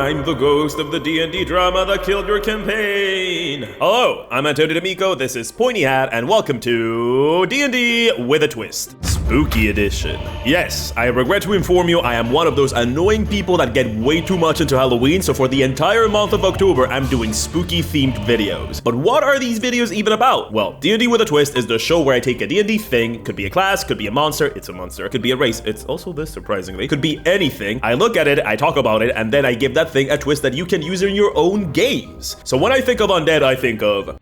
I'm the ghost of the D&D drama that killed your campaign. Hello, I'm Antonio D'Amico, this is Pointy Hat, and welcome to D&D with a Twist. Spooky Edition. Yes, I regret to inform you I am one of those annoying people that get way too much into Halloween, so for the entire month of October, I'm doing spooky-themed videos. But what are these videos even about? Well, D&D with a Twist is the show where I take a D&D thing, could be a class, could be a monster, it's a monster, could be a race, it's also this surprisingly, could be anything. I look at it, I talk about it, and then I give that thing a twist that you can use in your own games. So when I think of undead, I think of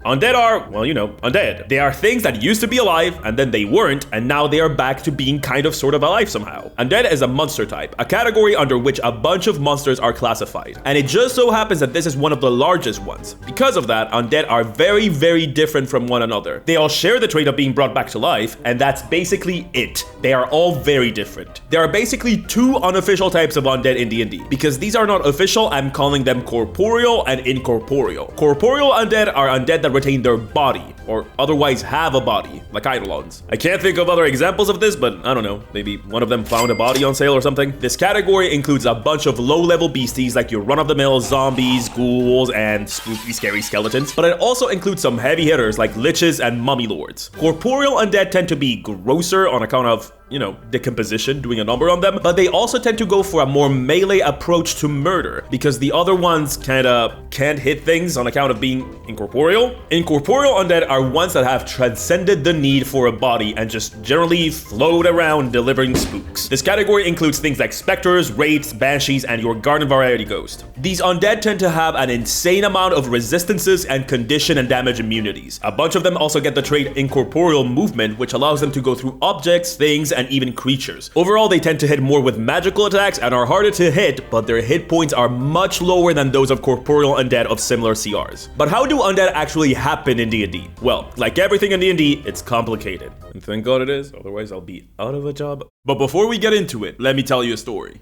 undead are, well, you know, undead. They are things that used to be alive, and then they weren't, and now they are back to being kind of sort of alive somehow. Undead is a monster type, a category under which a bunch of monsters are classified. And it just so happens that this is one of the largest ones. Because of that, undead are very, very different from one another. They all share the trait of being brought back to life, and that's basically it. They are all very different. There are basically two unofficial types of undead in D&D. Because these are not official, I'm calling them corporeal and incorporeal. Corporeal undead are undead that retain their body, or otherwise have a body, like Eidolons. I can't think of other examples of this, but I don't know, maybe one of them found a body on sale or something. This category includes a bunch of low-level beasties like your run-of-the-mill zombies, ghouls, and spooky, scary skeletons, but it also includes some heavy hitters like liches and mummy lords. Corporeal undead tend to be grosser on account of, you know, decomposition, doing a number on them, but they also tend to go for a more melee approach to murder because the other ones kinda can't hit things on account of being incorporeal. Incorporeal undead are ones that have transcended the need for a body and just generally float around delivering spooks. This category includes things like specters, wraiths, banshees, and your garden variety ghost. These undead tend to have an insane amount of resistances and condition and damage immunities. A bunch of them also get the trait incorporeal movement, which allows them to go through objects, things, and even creatures. Overall, they tend to hit more with magical attacks and are harder to hit, but their hit points are much lower than those of corporeal undead of similar CRs. But how do undead actually happen in D&D? Well, like everything in D&D, it's complicated. And thank God it is, otherwise I'll be out of a job. But before we get into it, let me tell you a story.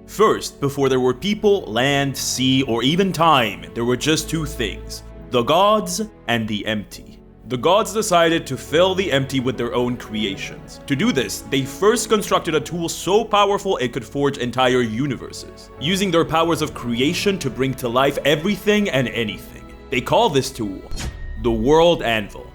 First, before there were people, land, sea, or even time, there were just two things: the gods and the empty. The gods decided to fill the empty with their own creations. To do this, they first constructed a tool so powerful it could forge entire universes, using their powers of creation to bring to life everything and anything. They call this tool the World Anvil.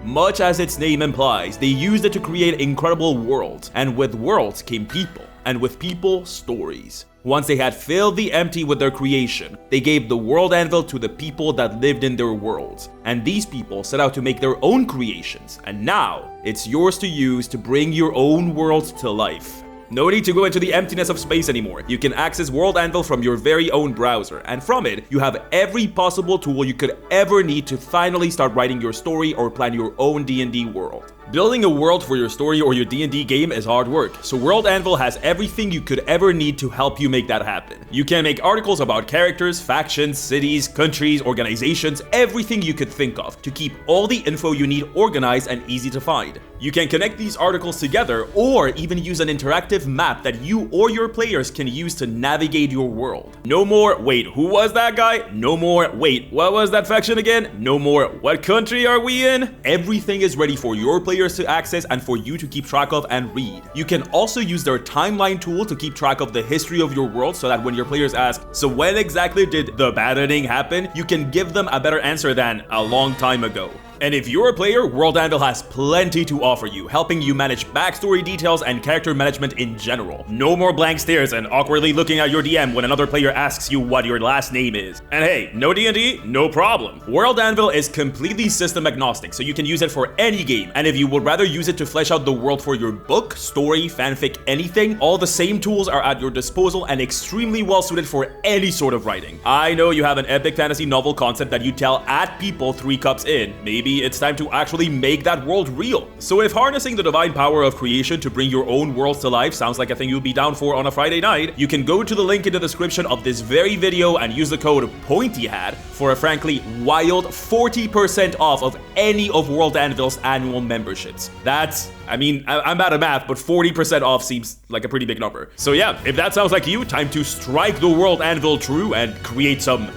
Much as its name implies, they used it to create incredible worlds, and with worlds came people, and with people, stories. Once they had filled the empty with their creation, they gave the World Anvil to the people that lived in their worlds, and these people set out to make their own creations, and now it's yours to use to bring your own worlds to life. No need to go into the emptiness of space anymore. You can access World Anvil from your very own browser, and from it, you have every possible tool you could ever need to finally start writing your story or plan your own D&D world. Building a world for your story or your D&D game is hard work, so World Anvil has everything you could ever need to help you make that happen. You can make articles about characters, factions, cities, countries, organizations, everything you could think of to keep all the info you need organized and easy to find. You can connect these articles together or even use an interactive map that you or your players can use to navigate your world. No more, wait, who was that guy? No more, wait, what was that faction again? No more, what country are we in? Everything is ready for your players to access and for you to keep track of and read. You can also use their timeline tool to keep track of the history of your world so that when your players ask, so when exactly did the bad ending happen? You can give them a better answer than a long time ago. And if you're a player, World Anvil has plenty to offer you, helping you manage backstory details and character management in general. No more blank stares and awkwardly looking at your DM when another player asks you what your last name is. And hey, no D&D? No problem. World Anvil is completely system agnostic, so you can use it for any game. And if you would rather use it to flesh out the world for your book, story, fanfic, anything, all the same tools are at your disposal and extremely well suited for any sort of writing. I know you have an epic fantasy novel concept that you tell at people 3 cups in. Maybe it's time to actually make that world real. So if harnessing the divine power of creation to bring your own worlds to life sounds like a thing you'd be down for on a Friday night, you can go to the link in the description of this very video and use the code POINTYHAT for a frankly wild 40% off of any of World Anvil's annual memberships. That's, I mean, I'm bad at math, but 40% off seems like a pretty big number. So yeah, if that sounds like you, time to strike the World Anvil true and create some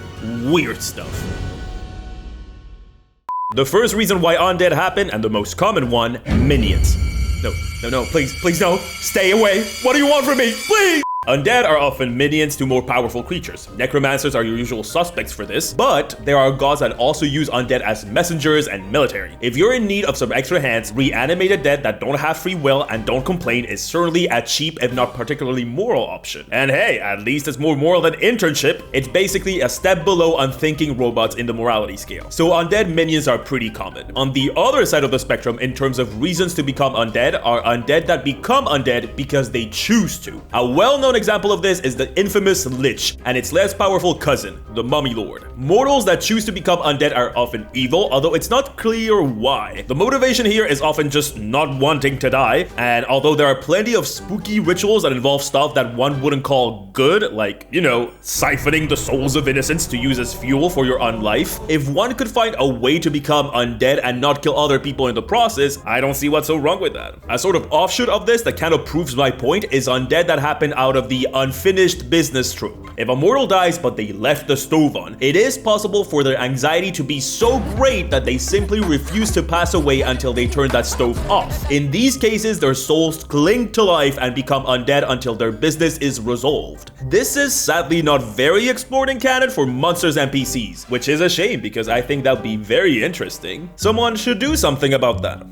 weird stuff. The first reason why undead happen, and the most common one, minions. No, please no. Stay away. What do you want from me? Please! Undead are often minions to more powerful creatures. Necromancers are your usual suspects for this, but there are gods that also use undead as messengers and military. If you're in need of some extra hands, reanimated dead that don't have free will and don't complain is certainly a cheap, if not particularly moral option. And hey, at least it's more moral than internship. It's basically a step below unthinking robots in the morality scale. So undead minions are pretty common. On the other side of the spectrum, in terms of reasons to become undead, are undead that become undead because they choose to. A well-known example of this is the infamous Lich and its less powerful cousin, the Mummy Lord. Mortals that choose to become undead are often evil, although it's not clear why. The motivation here is often just not wanting to die, and although there are plenty of spooky rituals that involve stuff that one wouldn't call good, like, you know, siphoning the souls of innocents to use as fuel for your unlife, if one could find a way to become undead and not kill other people in the process, I don't see what's so wrong with that. A sort of offshoot of this that kind of proves my point is undead that happen out of the unfinished business trope. If a mortal dies but they left the stove on, it is possible for their anxiety to be so great that they simply refuse to pass away until they turn that stove off. In these cases, their souls cling to life and become undead until their business is resolved. This is sadly not very explored in canon for monsters and NPCs, which is a shame because I think that would be very interesting. Someone should do something about that.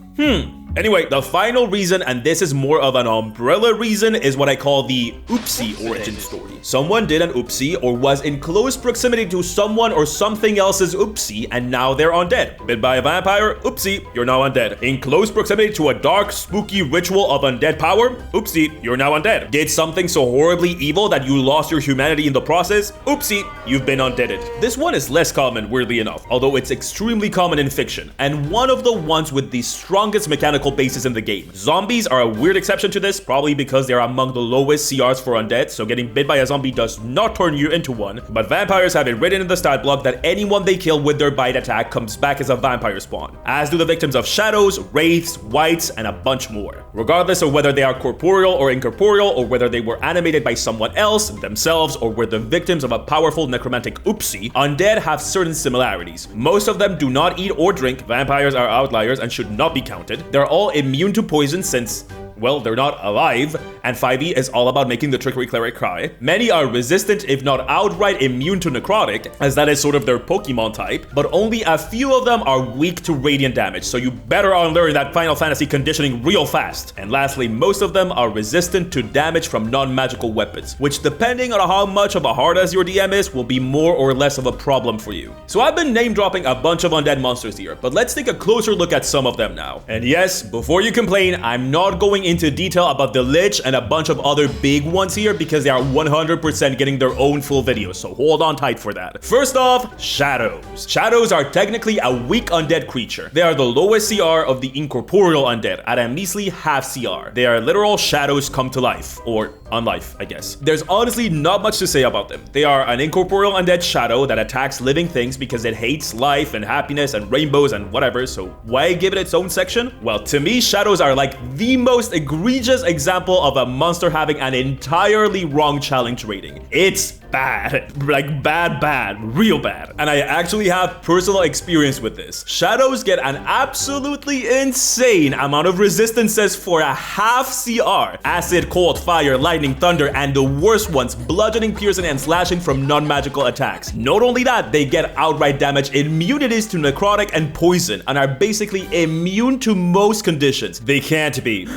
Anyway, the final reason, and this is more of an umbrella reason, is what I call the oopsie origin story. Someone did an oopsie or was in close proximity to someone or something else's oopsie, and now they're undead. Bit by a vampire, oopsie, you're now undead. In close proximity to a dark, spooky ritual of undead power, oopsie, you're now undead. Did something so horribly evil that you lost your humanity in the process, oopsie, you've been undeaded. This one is less common, weirdly enough, although it's extremely common in fiction, and one of the ones with the strongest mechanical basis in the game. Zombies are a weird exception to this, probably because they're among the lowest CRs for undead, so getting bit by a zombie does not turn you into one, but vampires have it written in the stat block that anyone they kill with their bite attack comes back as a vampire spawn, as do the victims of shadows, wraiths, wights, and a bunch more. Regardless of whether they are corporeal or incorporeal, or whether they were animated by someone else, themselves, or were the victims of a powerful necromantic oopsie, undead have certain similarities. Most of them do not eat or drink, vampires are outliers and should not be counted. They're all immune to poison since, well, they're not alive, and 5e is all about making the trickery cleric cry. Many are resistant, if not outright immune to necrotic, as that is sort of their Pokemon type, but only a few of them are weak to radiant damage, so you better unlearn that Final Fantasy conditioning real fast. And lastly, most of them are resistant to damage from non-magical weapons, which depending on how much of a hard-ass your DM is, will be more or less of a problem for you. So I've been name-dropping a bunch of undead monsters here, but let's take a closer look at some of them now. And yes, before you complain, I'm not going into detail about the Lich and a bunch of other big ones here because they are 100% getting their own full video, so hold on tight for that. First off, shadows. Shadows are technically a weak undead creature. They are the lowest CR of the incorporeal undead at a measly half CR. They are literal shadows come to life, or unlife, I guess. There's honestly not much to say about them. They are an incorporeal undead shadow that attacks living things because it hates life and happiness and rainbows and whatever, so why give it its own section? Well, to me, shadows are like the most egregious example of a monster having an entirely wrong challenge rating. It's bad. Like bad, real bad. And I actually have personal experience with this. Shadows get an absolutely insane amount of resistances for a half CR. Acid, cold, fire, lightning, thunder, and the worst ones, bludgeoning, piercing, and slashing from non-magical attacks. Not only that, they get outright damage immunities to necrotic and poison, and are basically immune to most conditions. They can't be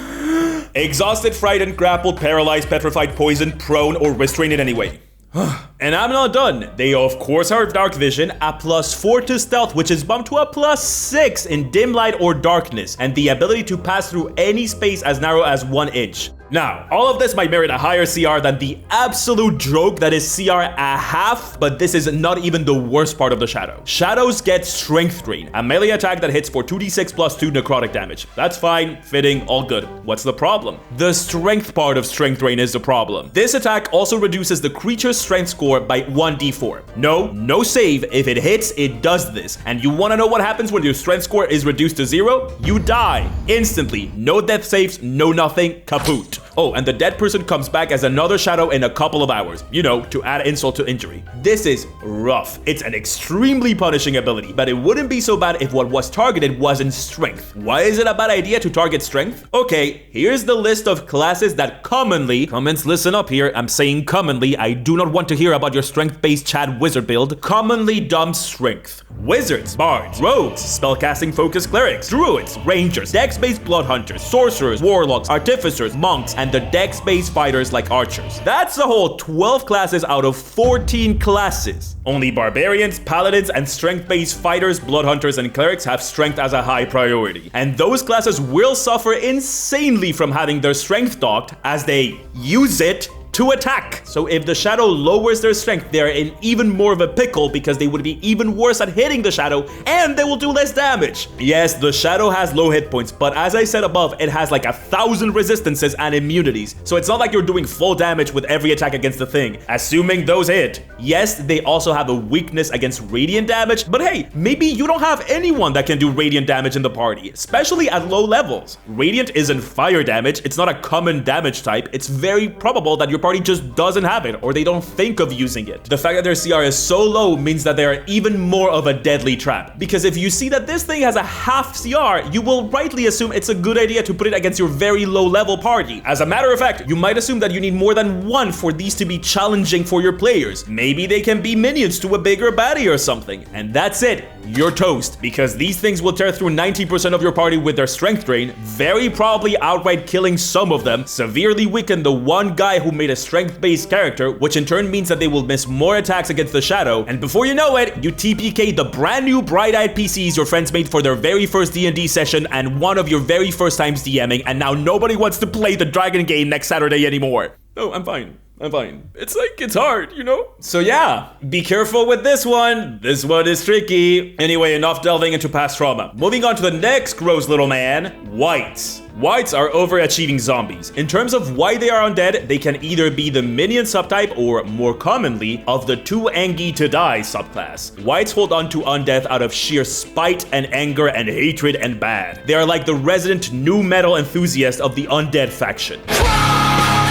exhausted, frightened, grappled, paralyzed, petrified, poisoned, prone, or restrained in any way. And I'm not done. They of course have dark vision, a +4 to stealth, which is bumped to a +6 in dim light or darkness, and the ability to pass through any space as narrow as 1 inch. Now, all of this might merit a higher CR than the absolute joke that is CR a half, but this is not even the worst part of the shadow. Shadows get strength drain, a melee attack that hits for 2d6 +2 necrotic damage. That's fine, fitting, all good. What's the problem? The strength part of strength drain is the problem. This attack also reduces the creature's strength score by 1d4. No save. If it hits, it does this. And you wanna know what happens when your strength score is reduced to 0? You die instantly. No death saves, no nothing, kaput. Oh, and the dead person comes back as another shadow in a couple of hours, you know, to add insult to injury. This is rough. It's an extremely punishing ability, but it wouldn't be so bad if what was targeted wasn't strength. Why is it a bad idea to target strength? Okay, here's the list of classes that commonly, comments listen up here, I'm saying commonly, I do not want to hear about your strength-based Chad wizard build, commonly dump strength. Wizards, bards, rogues, spellcasting focused clerics, druids, rangers, dex-based blood hunters, sorcerers, warlocks, artificers, monks, and the dex-based fighters like archers. That's a whole 12 classes out of 14 classes. Only barbarians, paladins, and strength-based fighters, blood hunters, and clerics have strength as a high priority. And those classes will suffer insanely from having their strength docked as they use it to attack. So if the shadow lowers their strength, they're in even more of a pickle because they would be even worse at hitting the shadow and they will do less damage. Yes, the shadow has low hit points, but as I said above, it has like 1,000 resistances and immunities. So it's not like you're doing full damage with every attack against the thing, assuming those hit. Yes, they also have a weakness against radiant damage, but hey, maybe you don't have anyone that can do radiant damage in the party, especially at low levels. Radiant isn't fire damage, it's not a common damage type. It's very probable that your party just doesn't have it, or they don't think of using it. The fact that their CR is so low means that they're even more of a deadly trap, because if you see that this thing has a half CR, you will rightly assume it's a good idea to put it against your very low level party. As a matter of fact, you might assume that you need more than one for these to be challenging for your players. Maybe they can be minions to a bigger baddie or something, and that's it. You're toast, because these things will tear through 90% of your party with their strength drain, very probably outright killing some of them, severely weaken the one guy who made a strength-based character, which in turn means that they will miss more attacks against the shadow, and before you know it, you TPK the brand new bright-eyed PCs your friends made for their very first D&D session and one of your very first times DMing, and now nobody wants to play the dragon game next Saturday anymore. No, I'm fine. It's like, it's hard, you know? So yeah, be careful with this one. This one is tricky. Anyway, enough delving into past trauma. Moving on to the next gross little man, wights. Wights are overachieving zombies. In terms of why they are undead, they can either be the minion subtype or, more commonly, of the too angry to die subclass. Wights hold on to undeath out of sheer spite and anger and hatred and bad. They are like the resident nu metal enthusiast of the undead faction.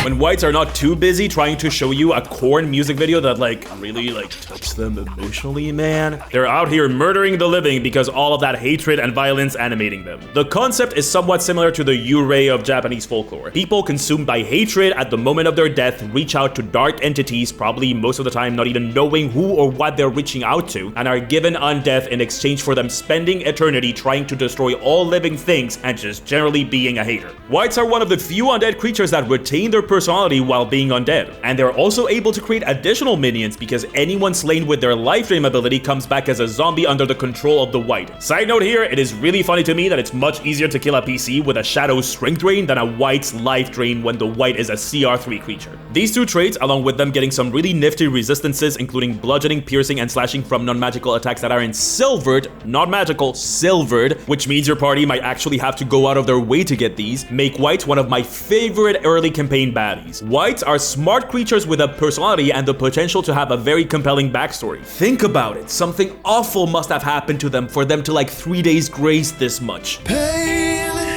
When wights are not too busy trying to show you a corn music video that really touched them emotionally, man, they're out here murdering the living because all of that hatred and violence animating them. The concept is somewhat similar to the Yurei of Japanese folklore. People consumed by hatred at the moment of their death reach out to dark entities, probably most of the time not even knowing who or what they're reaching out to, and are given undeath in exchange for them spending eternity trying to destroy all living things and just generally being a hater. Wights are one of the few undead creatures that retain their personality while being undead, and they're also able to create additional minions because anyone slain with their life drain ability comes back as a zombie under the control of the wight. Side note here, it is really funny to me that it's much easier to kill a PC with a Shadow's strength drain than a wight's life drain when the wight is a CR3 creature. These two traits, along with them getting some really nifty resistances including bludgeoning, piercing, and slashing from non-magical attacks that are in silvered, not magical, silvered, which means your party might actually have to go out of their way to get these, make wights one of my favorite early campaign baddies. Wights are smart creatures with a personality and the potential to have a very compelling backstory. Think about it, something awful must have happened to them for them to 3 days grace this much.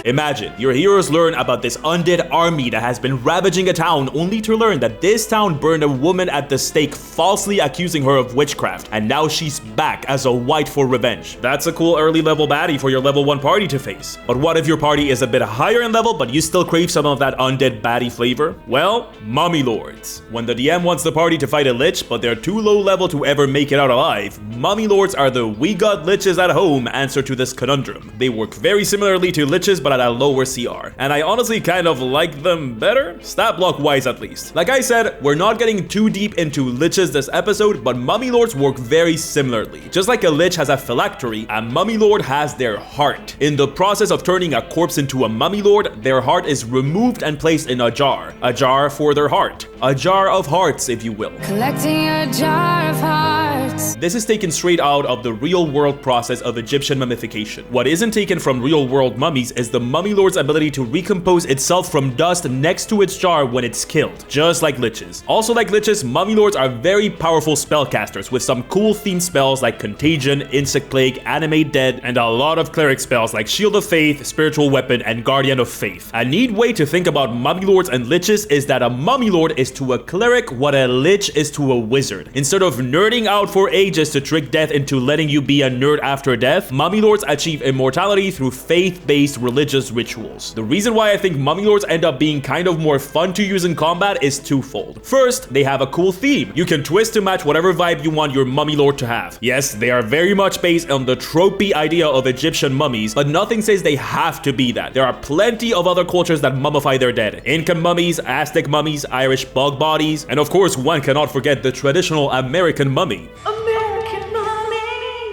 Imagine, your heroes learn about this undead army that has been ravaging a town only to learn that this town burned a woman at the stake, falsely accusing her of witchcraft, and now she's back as a wight for revenge. That's a cool early level baddie for your level 1 party to face. But what if your party is a bit higher in level but you still crave some of that undead baddie flavor? Well, mummy lords. When the DM wants the party to fight a lich but they're too low level to ever make it out alive, mummy lords are the we got liches at home answer to this conundrum. They work very similarly to liches but at a lower CR, and I honestly kind of like them better, stat block wise at least. Like I said, we're not getting too deep into liches this episode, but mummy lords work very similarly. Just like a lich has a phylactery, a mummy lord has their heart. In the process of turning a corpse into a mummy lord, their heart is removed and placed in a jar for their heart, a jar of hearts if you will. Collecting a jar of hearts. What? This is taken straight out of the real-world process of Egyptian mummification. What isn't taken from real-world mummies is the mummy lord's ability to recompose itself from dust next to its jar when it's killed, just like liches. Also like liches, mummy lords are very powerful spellcasters with some cool themed spells like Contagion, Insect Plague, Animate Dead, and a lot of cleric spells like Shield of Faith, Spiritual Weapon, and Guardian of Faith. A neat way to think about mummy lords and liches is that a mummy lord is to a cleric what a lich is to a wizard. Instead of nerding out for ages to trick death into letting you be a nerd after death, mummy lords achieve immortality through faith-based religious rituals. The reason why I think mummy lords end up being kind of more fun to use in combat is twofold. First, they have a cool theme. You can twist to match whatever vibe you want your mummy lord to have. Yes, they are very much based on the tropey idea of Egyptian mummies, but nothing says they have to be that. There are plenty of other cultures that mummify their dead. Incan mummies, Aztec mummies, Irish bug bodies, and of course one cannot forget the traditional American mummy.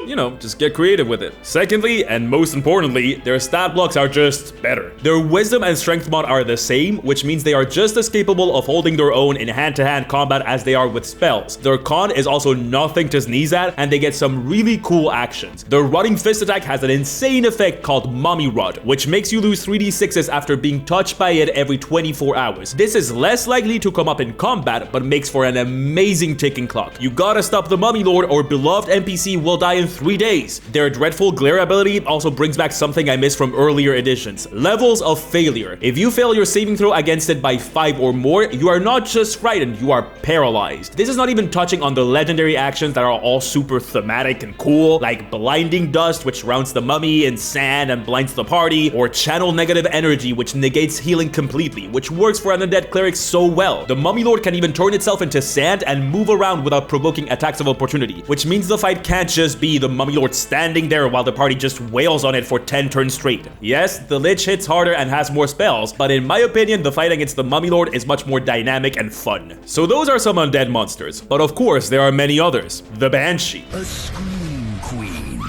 You know, just get creative with it. Secondly, and most importantly, their stat blocks are just better. Their wisdom and strength mod are the same, which means they are just as capable of holding their own in hand-to-hand combat as they are with spells. Their con is also nothing to sneeze at, and they get some really cool actions. Their Rotting Fist attack has an insane effect called Mummy Rod, which makes you lose 3d6s after being touched by it every 24 hours. This is less likely to come up in combat, but makes for an amazing ticking clock. You gotta stop the Mummy Lord or beloved NPC will die in 3 days. Their Dreadful Glare ability also brings back something I missed from earlier editions: levels of failure. If you fail your saving throw against it by 5 or more, you are not just frightened, you are paralyzed. This is not even touching on the legendary actions that are all super thematic and cool, like Blinding Dust, which surrounds the mummy in sand and blinds the party, or Channel Negative Energy, which negates healing completely, which works for an undead cleric so well. The Mummy Lord can even turn itself into sand and move around without provoking attacks of opportunity, which means the fight can't just be the Mummy Lord standing there while the party just wails on it for 10 turns straight. Yes, the Lich hits harder and has more spells, but in my opinion, the fight against the Mummy Lord is much more dynamic and fun. So those are some undead monsters, but of course there are many others. The Banshee. A scream queen.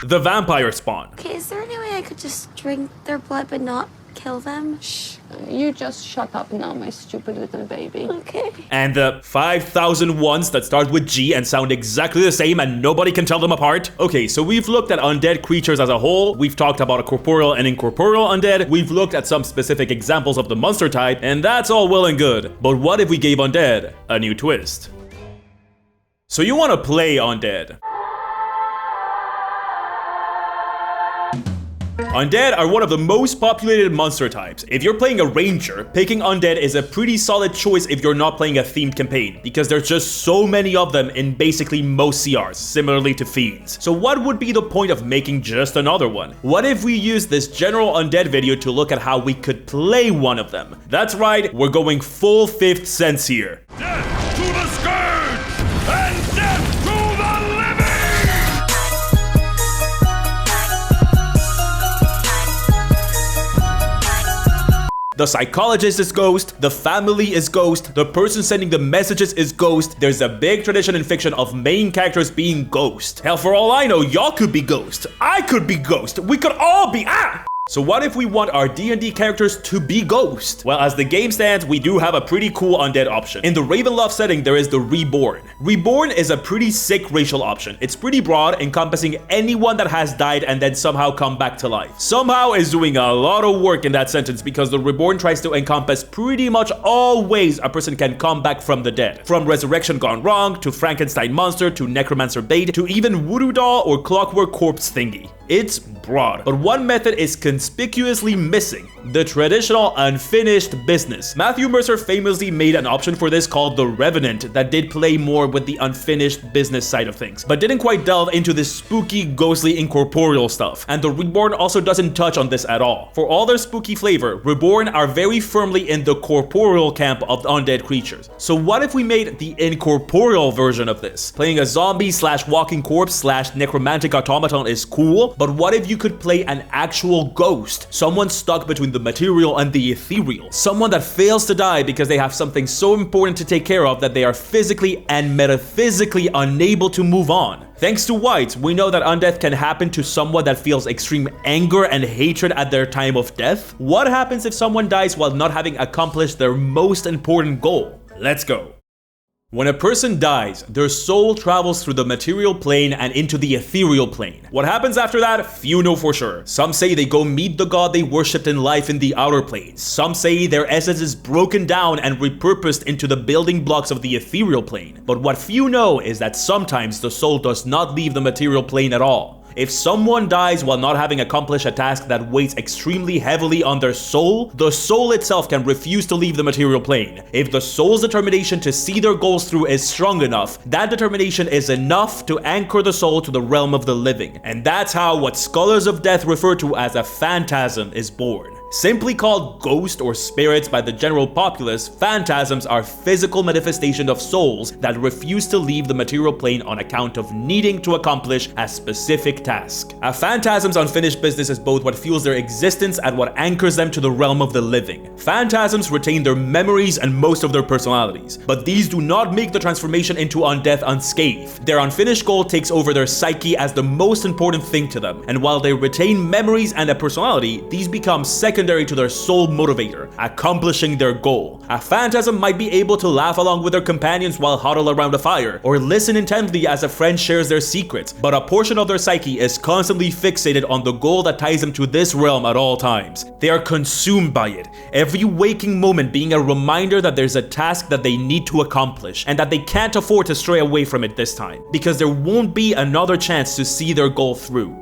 The Vampire Spawn. Okay, is there any way I could just drink their blood but not kill them? Shh. You just shut up now, my stupid little baby. Okay. And the 5,000 ones that start with G and sound exactly the same and nobody can tell them apart. Okay, so we've looked at undead creatures as a whole. We've talked about a corporeal and incorporeal undead. We've looked at some specific examples of the monster type, and that's all well and good. But what if we gave undead a new twist? So you want to play undead. Undead are one of the most populated monster types. If you're playing a ranger, picking undead is a pretty solid choice if you're not playing a themed campaign, because there's just so many of them in basically most CRs, similarly to fiends. So what would be the point of making just another one? What if we use this general undead video to look at how we could play one of them? That's right, we're going full 5th sense here. Death to the scourge and death to the living! The psychologist is ghost, the family is ghost, the person sending the messages is ghost. There's a big tradition in fiction of main characters being ghost. Hell, for all I know, y'all could be ghost. I could be ghost. We could all be So what if we want our D&D characters to be ghost? Well, as the game stands, we do have a pretty cool undead option. In the Ravenloft setting, there is the Reborn. Reborn is a pretty sick racial option. It's pretty broad, encompassing anyone that has died and then somehow come back to life. Somehow is doing a lot of work in that sentence because the Reborn tries to encompass pretty much all ways a person can come back from the dead. From resurrection gone wrong, to Frankenstein monster, to necromancer bait, to even voodoo doll or clockwork corpse thingy. It's broad, but one method is conspicuously missing: the traditional unfinished business. Matthew Mercer famously made an option for this called the Revenant that did play more with the unfinished business side of things, but didn't quite delve into this spooky, ghostly, incorporeal stuff. And the Reborn also doesn't touch on this at all. For all their spooky flavor, Reborn are very firmly in the corporeal camp of undead creatures. So what if we made the incorporeal version of this? Playing a zombie slash walking corpse slash necromantic automaton is cool, but what if you could play an actual ghost? Someone stuck between the material and the ethereal. Someone that fails to die because they have something so important to take care of that they are physically and metaphysically unable to move on. Thanks to White, we know that undeath can happen to someone that feels extreme anger and hatred at their time of death. What happens if someone dies while not having accomplished their most important goal? Let's go. When a person dies, their soul travels through the material plane and into the ethereal plane. What happens after that, few know for sure. Some say they go meet the god they worshipped in life in the outer planes. Some say their essence is broken down and repurposed into the building blocks of the ethereal plane. But what few know is that sometimes the soul does not leave the material plane at all. If someone dies while not having accomplished a task that weighs extremely heavily on their soul, the soul itself can refuse to leave the material plane. If the soul's determination to see their goals through is strong enough, that determination is enough to anchor the soul to the realm of the living. And that's how what scholars of death refer to as a phantasm is born. Simply called ghosts or spirits by the general populace, phantasms are physical manifestations of souls that refuse to leave the material plane on account of needing to accomplish a specific task. A phantasm's unfinished business is both what fuels their existence and what anchors them to the realm of the living. Phantasms retain their memories and most of their personalities, but these do not make the transformation into undeath unscathed. Their unfinished goal takes over their psyche as the most important thing to them, and while they retain memories and a personality, these become secondary to their sole motivator, accomplishing their goal. A phantasm might be able to laugh along with their companions while huddled around a fire, or listen intently as a friend shares their secrets, but a portion of their psyche is constantly fixated on the goal that ties them to this realm at all times. They are consumed by it, every waking moment being a reminder that there's a task that they need to accomplish, and that they can't afford to stray away from it this time, because there won't be another chance to see their goal through.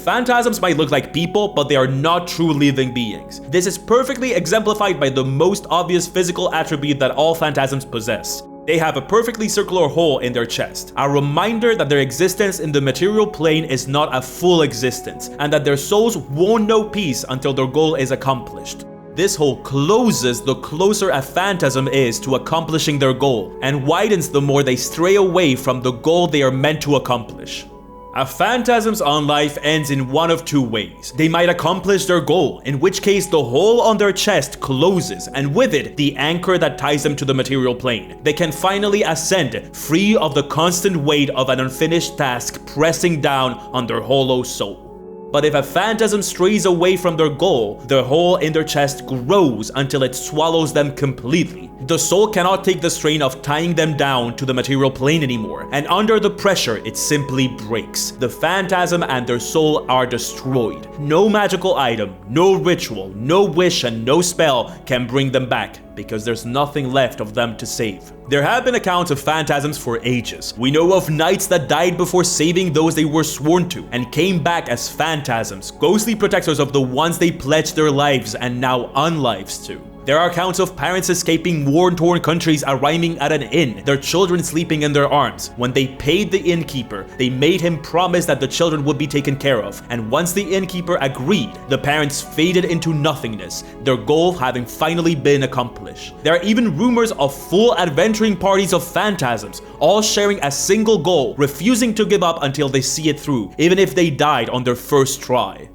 Phantasms might look like people, but they are not true living beings. This is perfectly exemplified by the most obvious physical attribute that all phantasms possess. They have a perfectly circular hole in their chest, a reminder that their existence in the material plane is not a full existence, and that their souls won't know peace until their goal is accomplished. This hole closes the closer a phantasm is to accomplishing their goal, and widens the more they stray away from the goal they are meant to accomplish. A phantasm's on life ends in one of two ways. They might accomplish their goal, in which case the hole on their chest closes, and with it, the anchor that ties them to the material plane. They can finally ascend, free of the constant weight of an unfinished task pressing down on their hollow soul. But if a phantasm strays away from their goal, the hole in their chest grows until it swallows them completely. The soul cannot take the strain of tying them down to the material plane anymore, and under the pressure, it simply breaks. The phantasm and their soul are destroyed. No magical item, no ritual, no wish, and no spell can bring them back, because there's nothing left of them to save. There have been accounts of phantasms for ages. We know of knights that died before saving those they were sworn to, and came back as phantasms, ghostly protectors of the ones they pledged their lives and now unlives to. There are accounts of parents escaping war-torn countries arriving at an inn, their children sleeping in their arms. When they paid the innkeeper, they made him promise that the children would be taken care of, and once the innkeeper agreed, the parents faded into nothingness, their goal having finally been accomplished. There are even rumors of full adventuring parties of phantasms, all sharing a single goal, refusing to give up until they see it through, even if they died on their first try.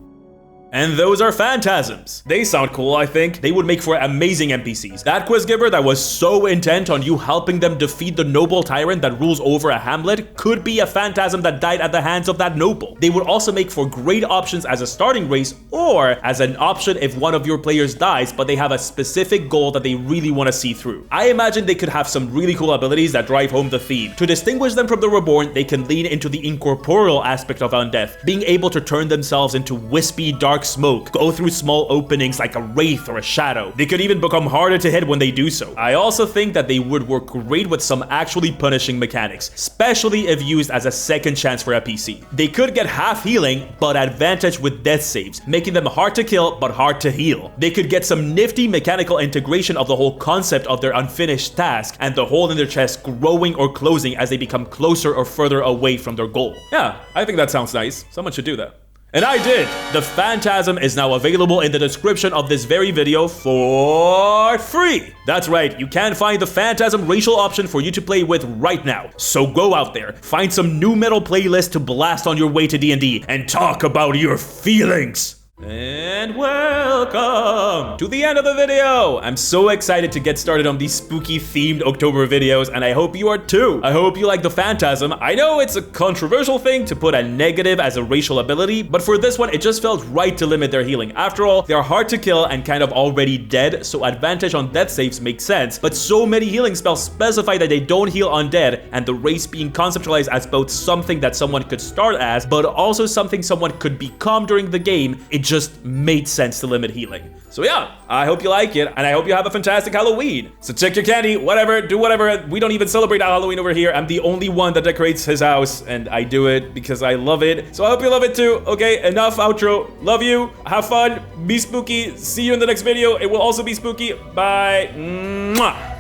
And those are phantasms. They sound cool, I think. They would make for amazing NPCs. That quiz giver that was so intent on you helping them defeat the noble tyrant that rules over a hamlet could be a phantasm that died at the hands of that noble. They would also make for great options as a starting race, or as an option if one of your players dies but they have a specific goal that they really want to see through. I imagine they could have some really cool abilities that drive home the theme. To distinguish them from the reborn, they can lean into the incorporeal aspect of undeath, being able to turn themselves into wispy dark smoke, go through small openings like a wraith or a shadow. They could even become harder to hit when they do so. I also think that they would work great with some actually punishing mechanics, especially if used as a second chance for a PC. They could get half healing, but advantage with death saves, making them hard to kill but hard to heal. They could get some nifty mechanical integration of the whole concept of their unfinished task, and the hole in their chest growing or closing as they become closer or further away from their goal. Yeah, I think that sounds nice. Someone should do that. And I did! The Phantasm is now available in the description of this very video for free! That's right, you can find the Phantasm racial option for you to play with right now. So go out there, find some new metal playlist to blast on your way to D&D, and talk about your feelings! And welcome to the end of the video. I'm so excited to get started on these spooky themed October videos, and I hope you are too. I hope you like the Phantasm. I know it's a controversial thing to put a negative as a racial ability, but for this one, it just felt right to limit their healing. After all, they are hard to kill and kind of already dead, so advantage on death saves makes sense, but so many healing spells specify that they don't heal undead, and the race being conceptualized as both something that someone could start as, but also something someone could become during the game, it just made sense to limit healing. So yeah, I hope you like it, and I hope you have a fantastic Halloween. So check your candy, whatever, do whatever. We don't even celebrate Halloween over here. I'm the only one that decorates his house, and I do it because I love it. So I hope you love it too. Okay, enough outro. Love you, have fun, be spooky. See you in the next video. It will also be spooky. Bye. Mwah.